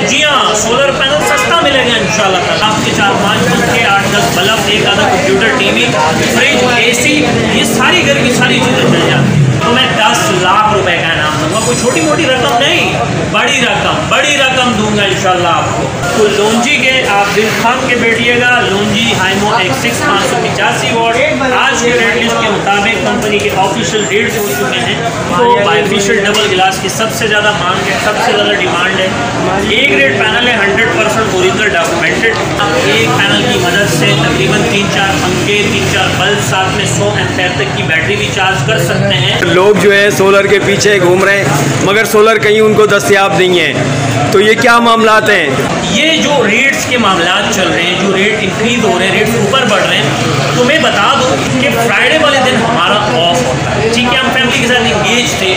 जी हाँ, solar panel सस्ता मिलेगा इंशाल्लाह। आपके 4-5 पंखे, 8-10 बल्ब, एक आधा कंप्यूटर, टीवी, फ्रिज, एसी, ये सारी घर की सारी चीज़ें चल जाती हैं। तो मैं 10 लाख रुपए का इनाम दूंगा, कोई छोटी मोटी रकम नहीं, बड़ी रकम दूंगा इंशाल्लाह आपको। तो लोंजी के आप दिल थाम के बैठिएगा। लोंजी हाइमो X6 585 वॉट आज के रेट लिस्ट के मुताबिक कंपनी के ऑफिशियल रेट्स हो चुके हैं। तो बाइफिशियल डबल गिलास की सबसे ज़्यादा मांग है, सबसे ज़्यादा डिमांड है। ए ग्रेड पैनल है, 100% ओरिजिनल डॉक्यूमेंटेड। आप एक पैनल की मदद से तकरीबन 3-4 पंखे, 3-4 बल्ब, साथ में 100 एम्पेयर तक की बैटरी भी चार्ज कर सकते हैं। लोग जो है सोलर के पीछे घूम रहे हैं मगर सोलर कहीं उनको दस्तयाब नहीं है, तो ये क्या मामलात हैं? ये जो रेट्स के मामलात चल रहे हैं, जो रेट इंक्रीज हो रहे हैं, रेट्स ऊपर बढ़ रहे हैं, तो मैं बता दूं कि फ्राइडे वाले दिन हमारा ऑफ होता है, ठीक है, हम फैमिली के साथ इंगेज थे।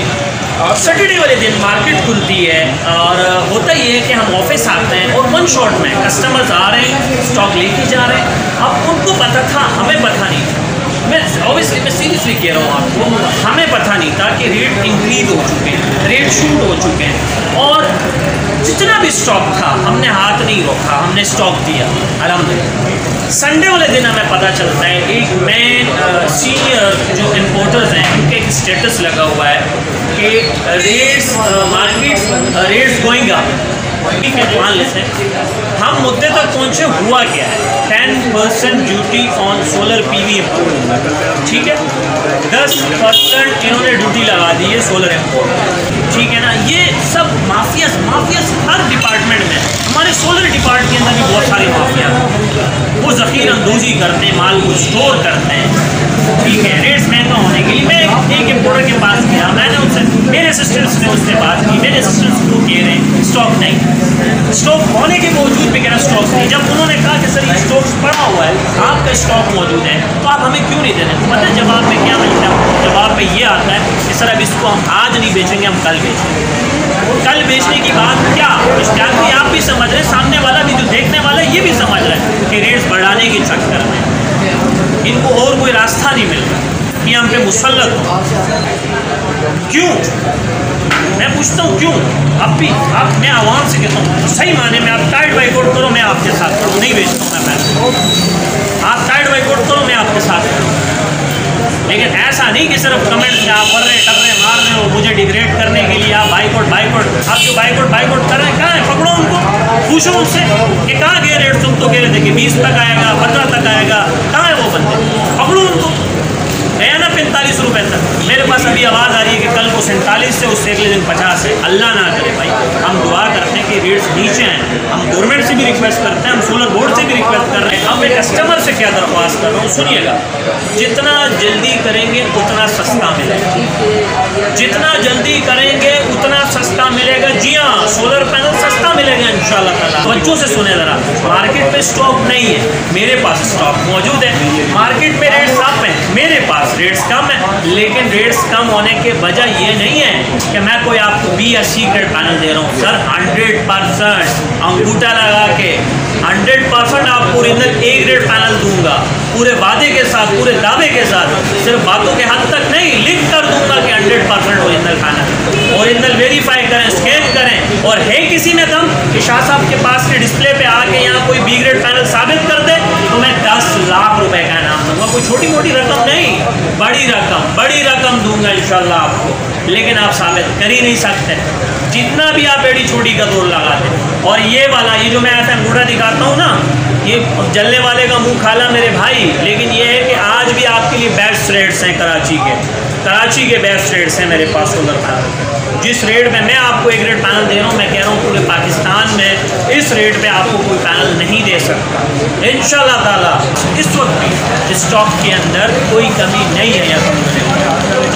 और सैटरडे वाले दिन मार्केट खुलती है और होता ये है कि हम ऑफिस आते हैं और वन शॉट में कस्टमर्स आ रहे हैं, स्टॉक लेके जा रहे हैं। अब उनको पता था, हमें पता नहीं था। मैं ऑब्वियसली मैं सीरियसली कह रहा हूँ आपको, हमें पता नहीं था कि रेट इंक्रीज हो चुके हैं, रेट शूट हो चुके हैं। और जितना भी स्टॉक था हमने हाथ नहीं रोका, हमने स्टॉक दिया अल्हम्दुलिल्लाह। संडे वाले दिन हमें पता चलता है, एक मेन सीनियर जो इम्पोर्टर्स हैं उनके एक स्टेटस लगा हुआ है कि rates market rates going up. ठीक है, मान लेते हैं हम मुद्दे तक पहुँचे, हुआ क्या है? 10% duty on solar PV import, ठीक है, 10% इन्होंने ड्यूटी लगा दी है सोलर इम्पोर्ट, ठीक है ना। ये सब माफिया हर डिपार्टमेंट में, हमारे सोलर डिपार्टमेंट के अंदर भी बहुत सारे माफिया, वो ज़ख़ीर अंदोज़ी करते हैं, माल को स्टोर करते हैं, ठीक है, रेट्स महंगा होने के लिए। मैं एक इम्पोर्टर के पास गया, मैंने उनसे, मेरे असिस्टेंट्स ने उससे बात की, मेरे असिस्टेंट्स को कह रहे हैं स्टॉक नहीं, स्टॉक होने के बावजूद भी कह रहा स्टॉक नहीं। जब उन्होंने कहा कि सर ये स्टॉक पड़ा हुआ है, आपका स्टॉक मौजूद है, तो आप हमें क्यों नहीं दे रहे? पता है जवाब में क्या मिलता है? जवाब में ये आता है कि सर अब इसको हम आज नहीं बेचेंगे, हम कल बेचेंगे। कल बेचने की बात क्या इश्तिहार, आप भी समझ रहे हैं, सामने वाला भी, जो देखने वाला है ये भी समझ रहा है कि रेट्स बढ़ाने के चक्कर में इनको और कोई रास्ता नहीं मिल रहा, ये हम पे मुसल्लत हो। क्यों? मैं पूछता हूँ क्यों? अब भी आप, मैं आवाम से कहता हूँ सही माने में आप टाइट बाइकआउट करो, मैं आपके साथ करूँ, नहीं बेचता हूँ मैं पैसे। आप टाइट बाइकआउट करो, मैं आपके साथ करूँ, लेकिन ऐसा नहीं कि सिर्फ कमेंट से आप कर रहे टर्रे मार रहे हो मुझे डिग्रेड करने के लिए। आप बाइकआउट आप जो बाइकआउट कर रहे हैं, कहाँ है? पकड़ो उनको, पूछो उनसे कि कहाँ गए रेट? तुम तो कह रहे थे कि 20 तक आएगा, 15 तक आएगा, कहाँ है वो बंदे? पकड़ो उनको, गया ना 45 रुपये तक। मेरे पास अभी आवाज़ आ रही है कि कल को 47 से, उससे अगले दिन 50 है। अल्लाह ना करे भाई, हम दुआ करते हैं कि रेट्स नीचे आएँ। हम गवर्नमेंट से भी रिक्वेस्ट करते हैं, हम सोलर बोर्ड से भी रिक्वेस्ट कर रहे हैं। अब मैं कस्टमर से क्या दरख्वास्त कर रहा हूँ, सुनिएगा, जितना जल्दी करेंगे उतना सस्ता मिलेगा, जितना जल्दी करेंगे उतना सस्ता मिलेगा। जी हाँ, सोलर पैनल सस्ता मिलेगा इंशाल्लाह ताला। बच्चों से सुने ज़रा, मार्केट में स्टॉक नहीं है, मेरे पास स्टॉक मौजूद है। मार्केट में रेट्स अप है, मेरे पास रेट्स कम है, लेकिन रेट्स कम होने के वजह ये नहीं है कि मैं कोई आपको B या C ग्रेड पैनल दे रहा हूँ। सर 100% अंगूठा लगा के 100% आपको ओरिजिनल A ग्रेड पैनल दूंगा, पूरे वादे के साथ, पूरे दावे के साथ, सिर्फ बातों के हद तक नहीं, लिख कर दूंगा कि 100% ओरिजिनल पैनल। ओरिजिनल वेरीफाई करें, स्कैन करें, और है किसी में दम कि शाह साहब के पास के डिस्प्ले पे आके यहाँ कोई B ग्रेड पैनल साबित कर दे, तो मैं 10 लाख रुपए का इनाम दूंगा। कोई छोटी मोटी रकम नहीं, बड़ी रकम दूंगा इंशाल्लाह आपको, लेकिन आप साबित कर ही नहीं सकते, जितना भी आप एड़ी छोटी का दौर लगा दें। और ये वाला, ये जो मैं ऐसा अंगूठा दिखाता हूँ ना, ये जलने वाले का मुंह खाला मेरे भाई, लेकिन ये है कि आज भी आपके लिए बेस्ट रेट्स हैं कराची के बेस्ट रेट्स हैं मेरे पास सोलर पैनल। जिस रेट में मैं आपको एक रेट पैनल दे रहा हूँ, मैं कह रहा हूँ पूरे पाकिस्तान में इस रेट पे आपको कोई पैनल नहीं दे सकता इंशाल्लाह ताला। इस वक्त भी स्टॉक के अंदर कोई कमी नहीं है। यहाँ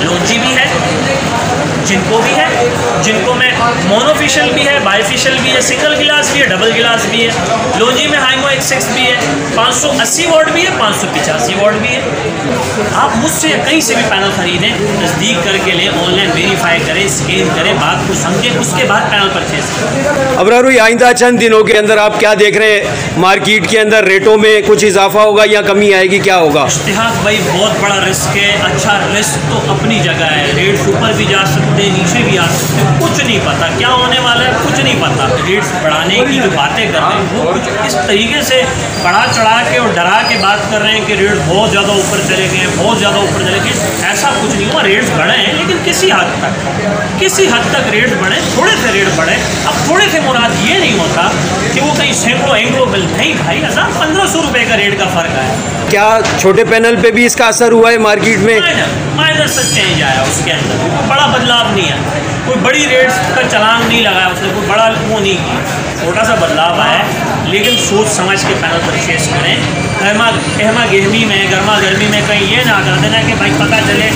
लोंजी भी है, जिनको भी है, जिनको में मोनोफिशियल भी है, बाईफिशियल भी है, सिंगल गिलास भी है, डबल गिलास भी है। लोंजी में हाइमो X6 भी है, 580 वॉट भी है, 585 वॉट भी है। आप मुझसे कहीं से भी पैनल खरीदें, नज़दीक करके लें, ऑनलाइन वेरीफाई करें, स्कैन करें, बात को समझें, उसके बाद पैनल परचेज करें। अबरार भाई, आइंदा चंद दिनों के अंदर आप क्या देख रहे हैं? मार्केट के अंदर रेटों में कुछ इजाफा होगा या कमी आएगी, क्या होगा? इश्तिहाक भाई, बहुत बड़ा रिस्क है। अच्छा रिस्क तो अपनी जगह है, रेट ऊपर भी जा सकते सकते हैं, नीचे भी आ सकते हैं, कुछ नहीं पता क्या होने वाला है, कुछ नहीं पता। रेट्स बढ़ाने की जो बातें कर रहे हैं वो कुछ इस तरीके से बढ़ा चढ़ा के और डरा के बात कर रहे हैं कि रेट बहुत ज़्यादा ऊपर चले गए, बहुत ज़्यादा ऊपर चले गए। ऐसा कुछ नहीं हुआ, रेट्स बढ़े हैं लेकिन किसी हद तक रेट्स बढ़े, थोड़े से रेट बढ़े। अब थोड़े से मुराद ये नहीं होता कि वो कहीं सैकड़ों बिल नहीं भाई, 1500 रुपये का रेट का फ़र्क है। क्या छोटे पैनल पे भी इसका असर हुआ है मार्केट में? माइनर से चेंज आया, उसके अंदर कोई बड़ा बदलाव नहीं है, कोई बड़ी रेट्स का चलान नहीं लगाया उसने, कोई बड़ा वो नहीं किया, छोटा सा बदलाव आया है। लेकिन सोच समझ के पैनल परचेज करें। गर्मा गर्मी में कहीं ये ना कर देना कि भाई पता चले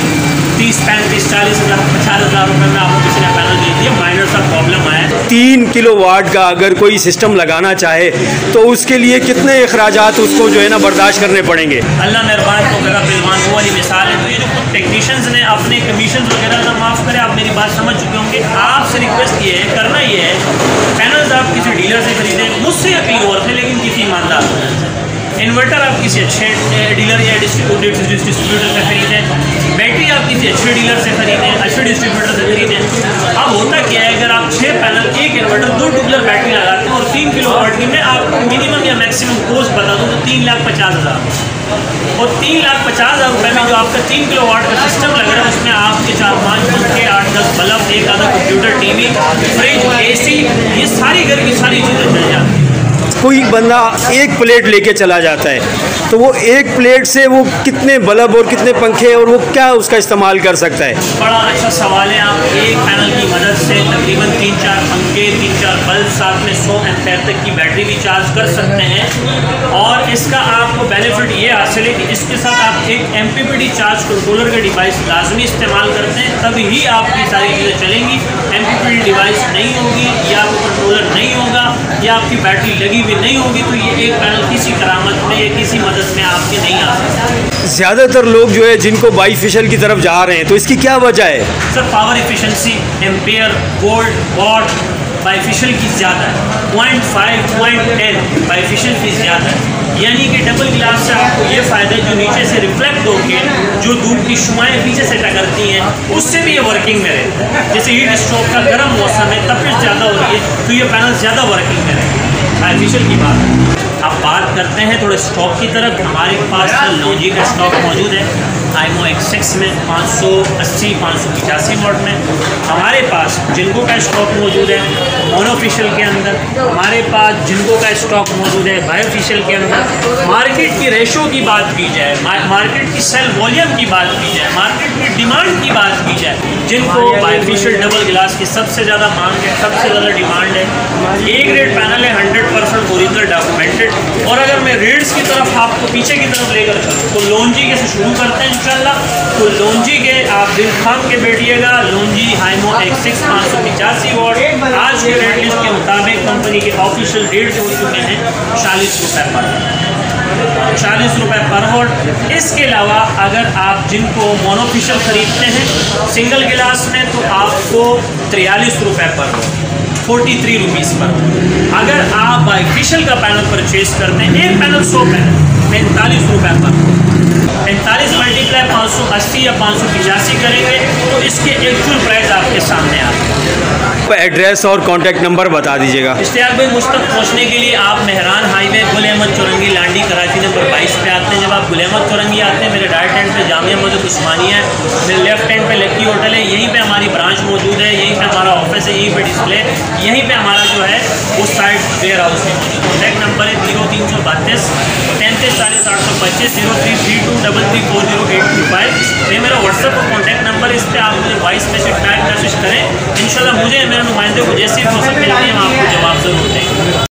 30, 35, 40 हज़ार, 50 हज़ार रुपये में आपको किसी ने पैनल दे दिया, माइनर सा प्रॉब्लम आया। 3 किलोवाट का अगर कोई सिस्टम लगाना चाहे तो उसके लिए कितने अखराजात उसको जो है ना बर्दाश्त करने पड़ेंगे? अल्लाह मेहरबान तो मेरा बिलवान वो वाली मिसाल है। तो ये जो कुछ टेक्नीशियंस ने अपने कमीशन वगैरह का माफ़ करें, आप मेरी बात समझ चुके होंगे। आपसे रिक्वेस्ट ये है, करना ये है, पैनल्स आप किसी डीलर से खरीदें, मुझसे या कहीं और से, लेकिन किसी ईमानदार से। इन्वर्टर आप किसी अच्छे डीलर या डिस्ट्रीब्यूटर से खरीदें। बैटरी आप किसी अच्छे डीलर से खरीदें, अच्छे डिस्ट्रीब्यूटर से खरीदें। अब होता क्या है, अगर आप 6 पैनल, 1 इन्वर्टर, 2 ट्यूबलर बैटरी लगाते हैं और 3 किलोवाट की, मैं आपको मिनिमम या मैक्सिमम कॉस्ट बता दूँ तो 3,50,000। और 3,50,000 रुपये में जो आपका 3 किलोवाट का सिस्टम लग रहा है, उसमें आपके 4-5 पंखे, 8-10 बल्ब, एक आधा कंप्यूटर, टीवी, फ्रिज, AC, ये सारी घर की सारी चीज़ें चल जाती हैं। कोई बंदा एक प्लेट लेके चला जाता है तो वो एक प्लेट से वो कितने बल्ब और कितने पंखे और वो क्या उसका इस्तेमाल कर सकता है? बड़ा अच्छा सवाल है। आप एक पैनल की मदद से तकरीबन 3-4 पंखे, 3-4 बल्ब, साथ में 100 एम्पेयर तक की बैटरी भी चार्ज कर सकते हैं। और इसका आपको बेनिफिट ये हासिल है कि इसके साथ आप एक MPPT चार्ज कंट्रोलर का डिवाइस लाजमी इस्तेमाल करते हैं, तभी आपकी सारी चीज़ें चलेंगी। MPPT डिवाइस नहीं होगी या कंट्रोलर नहीं होगा या आपकी बैटरी लगी भी नहीं होगी तो ये एक पैनल किसी करामत में या किसी मदद में आपके नहीं आ सकता। ज़्यादातर लोग जो है जिनको बाईफिशियल की तरफ जा रहे हैं तो इसकी क्या वजह है? Sir power efficiency, ampere, volt, what bifacial की ज़्यादा है, 0.5, 0.10 बाईफिशियल की ज़्यादा है। यानी कि डबल ग्लास से आपको ये फ़ायदा है, जो नीचे से रिफ्लेक्ट होकर जो धूप की शुआएँ पीछे से टकरती हैं उससे भी ये वर्किंग में रहता है। जैसे हीट स्ट्रोक का गर्म मौसम है, तपिश ज़्यादा हो रही है तो ये पैनल ज़्यादा वर्किंग में रहता है। बाईफिशियल की बात है। अब बात करते हैं थोड़े स्टॉक की तरफ। हमारे पास लॉन्जी का स्टॉक मौजूद है हाइमो X6 में 580, 585 वॉट में। हमारे पास जिनको का स्टॉक मौजूद है मोनोफिशियल के अंदर। हमारे पास जिनको का स्टॉक मौजूद है बायोफिशियल के अंदर। मार्केट की रेशो की बात की जाए, मार्केट की सेल वॉल्यूम की बात की जाए, मार्केट की डिमांड की बात की जाए, जिनको बायोफिशियल डबल ग्लास की सबसे ज़्यादा मांग है, सबसे ज़्यादा डिमांड है। A ग्रेड पैनल है, 100% ओरिजिनल डॉक्यूमेंटेड। और अगर मैं रेट्स की तरफ आपको पीछे की तरफ लेकर चलूँ तो लॉन्जी के से शुरू करते हैं इंशाल्लाह। तो लॉन्जी के आप दिल थाम के बैठिएगा। लॉन्जी हाइमो X6 585 वॉट आज के रेट लिस्ट के मुताबिक कंपनी के ऑफिशियल रेट्स हो चुके हैं 40 रुपये पर, 40 रुपये पर वॉट। इसके अलावा अगर आप जिनको मोनोफिशियल खरीदते हैं सिंगल गिलास में तो आपको 43 रुपये पर वॉट, 43 रुपीज़ पर। अगर आप बाईफिशियल का पैनल परचेज करते हैं, एक पैनल 100 पैनल 45 रुपये पर, 45 मल्टीप्लाई 580 या 585 करेंगे तो इसके एक्चुअल प्राइस आपके सामने आते हैं। एड्रेस और कॉन्टैक्ट नंबर बता दीजिएगा। इश्तियाक भाई, मुझ तक पहुँचने के लिए आप मेहरान हाईवे गुल अहमद चौरंगी लांडी कराची नंबर 22 पे आते हैं। जब आप गुल अहमद चौरंगी आते हैं, मेरे राइट हैंड पे जामिया मस्जिद उस्मानिया है, मेरे लेफ्ट हैंड पे लक्की होटल है, यहीं पे हमारी ब्रांच मौजूद है, यहीं पे हमारा ऑफिस है, यहीं पे डिस्प्ले, यहीं पे हमारा जो है उस साइड वेयर हाउस है। कॉन्टैक्ट नंबर है 0332 33 40 825 0332 3340 825। ये मेरा व्हाट्सएप और कॉन्टैक्ट नंबर, इस पर आप मुझे वॉइस मैसेज टाइप मैसेज करें। इंशाल्लाह मुझे मेरे नुमाइंदे को जैसे भी फुर्सत मिलती है हम आपको जवाब ज़रूर देंगे।